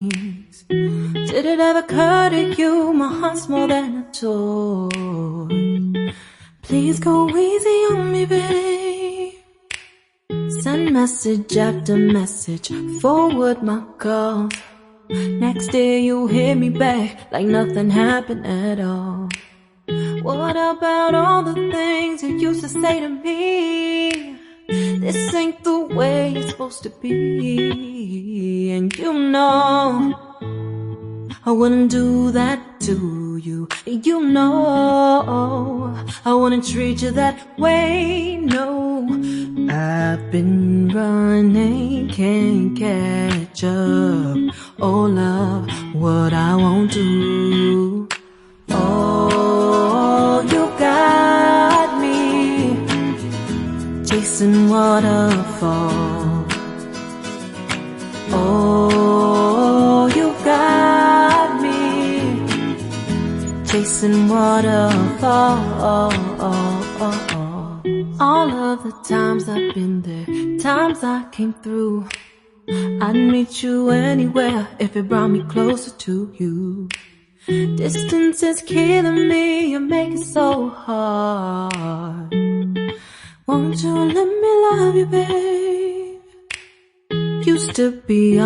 Did it ever occur to you my heart's more than a toy? Please go easy on me, babe. Send message after message, forward my calls. Next day you hit me back like nothing happened at all. What about all the things you used to say to me? This ain't the way it's supposed to be. And you know I wouldn't do that to you. You know I wouldn't treat you that way, no. I've been running, can't catch up. Oh love, what I won't do. Oh, you got me chasing waterfalls. Oh, you got me chasing waterfalls. All of the times I've been there, times I came through, I'd meet you anywhere if it brought me closer to you. Distance is killing me, you make it so hard. Won't you let me love you, babe? Used to be